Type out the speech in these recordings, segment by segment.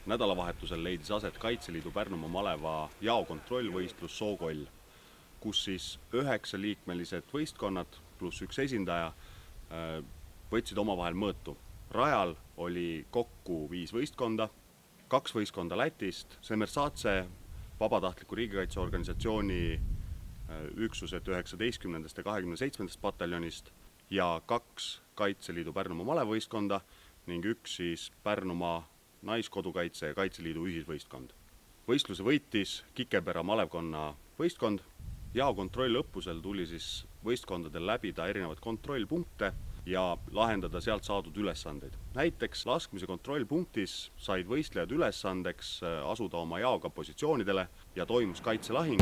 Nädalavahetusel leidis aset Kaitseliidu Pärnumaa maleva jaokontrollvõistlus Sookoll, kus siis 9-liikmelised võistkonnad pluss üks esindaja võtsid omavahel mõõtu. Rajal oli kokku 5 võistkonda, 2 võistkonda Lätist, Semersatse vabatahtliku riigikaitseorganisatsiooni üksused 19. ja 27. pataljonist ja 2 Kaitseliidu Pärnumaa malevõistkonda ning 1 siis Pärnumaa Naiskodukaitse ja Kaitseliidu ühisvõistkond. Võistluse võitis Kikepera malevkonna võistkond. Jaokontrollõppusel tuli siis võistkondadel läbida erinevad kontrollpunkte ja lahendada sealt saadud ülesandeid. Näiteks laskmise kontrollpunktis said võistlejad ülesandeks asuda oma jaoga positsioonidele ja toimus kaitselahing,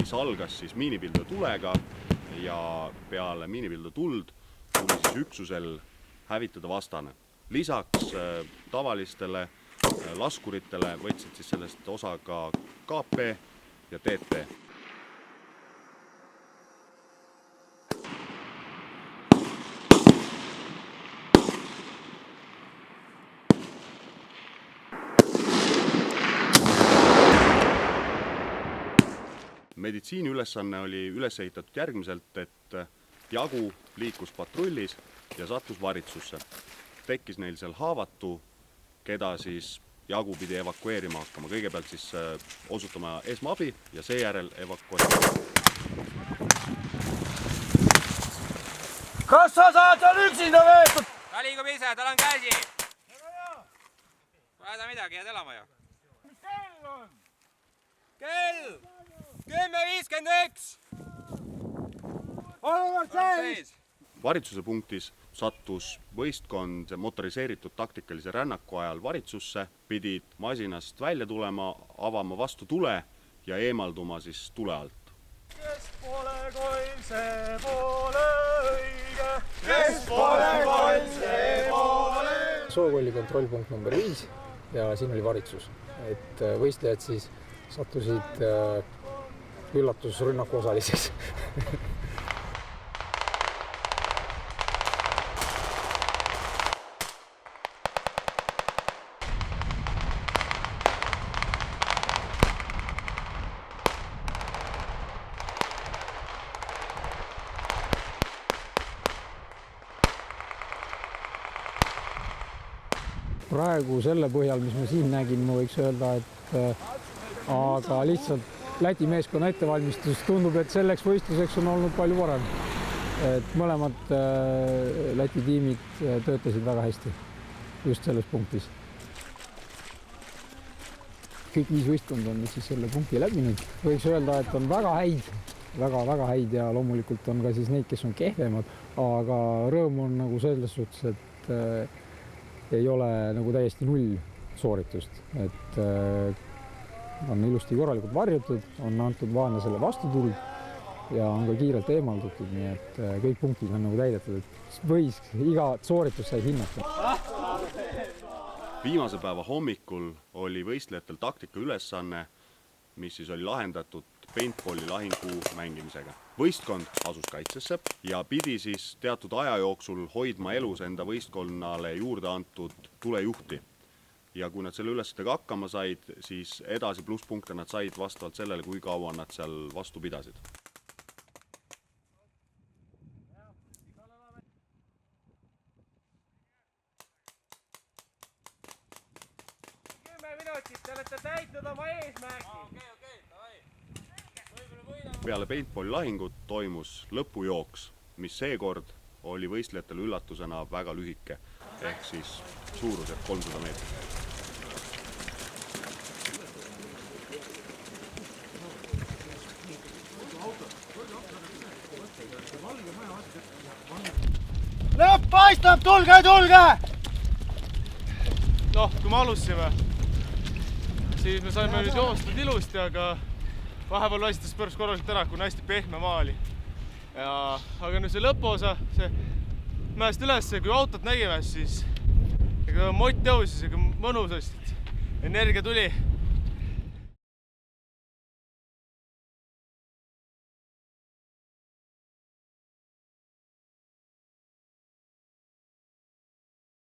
mis algas siis miinipilduja tulega ja peale miinipilduja tuld tuli siis üksusel hävitada vastane. Lisaks tavalistele laskuritele võtsid siis sellest osa ka KP ja TT. Meditsiini ülesanne oli üles ehitatud järgmiselt, et jagu liikus patrullis ja sattus varitsusse. Tekkis neil seal haavatu, keda siis jagu pidi evakueerima hakkama. Kõigepealt siis osutama esmaabi ja seejärel evakueerima. Kas sa saad seal üksinda veetud? Ta liigub ise, tal on käsi. Vaada midagi, jääd elama ju. Mis kell on? Kell! 10.51! Olema seis! Varitsuse punktis sattus võistkond motoriseeritud taktikalise rännaku ajal varitsusse, pidid masinast välja tulema, avama vastu tule ja eemalduma siis tule alt. Kes pole koll, see pole õige. Kes pole koll, see pole. Sookolli kontrollpunkt number 5 ja siin oli varitsus. Et võistlejad siis sattusid üllatusrünnaku osaliseks. Praegu selle põhjal, mis ma siin nägin, ma võiks öelda, et aga lihtsalt Läti meeskonna ettevalmistus tundub, et selleks võistluseks on olnud palju varem. Et mõlemad Läti tiimid töötasid väga hästi just selles punktis. Kõik 5 võistkond on siis selle punkti läbinud. Võiks öelda, et on väga häid, väga häid ja loomulikult on ka siis neid, kes on kehvemad, aga rõõm on nagu selles suhtes, et ei ole nagu täiesti null sooritust, et on ilusti korralikult varjutud, on antud vaenlasele vastutuld ja on ka kiirelt eemaldatud, nii et kõik punktid on nagu täidetud, et võis iga sooritus sai hinnata. Viimase päeva hommikul oli võistlejatel taktika ülesanne, mis siis oli lahendatud paintballi lahingu mängimisega. Võistkond asus kaitsesse ja pidi siis teatud aja jooksul hoidma elus enda võistkonnale juurde antud tulejuhti. Ja kui nad selle ülesandega hakkama said, siis edasi plusspunkte nad said vastavalt sellele, kui kaua nad seal vastu pidasid. Te olete täitnud oma eesmärki. Peale paintballi lahingut toimus lõpujooks, mis seekord oli võistlejatele üllatusena väga lühike, ehk siis suurusjärk 300 meetrit. Lõpp paistab, tulge! Kui me alustasime, siis me saime nüüd joostud ilusti, aga vahepeal vastas põrks korralikult ära, kui on hästi pehme maali. Aga nüüd see lõpuosa, see mäest üles, kui autot nägime, siis mott tõusis, mõnusasti, energia tuli.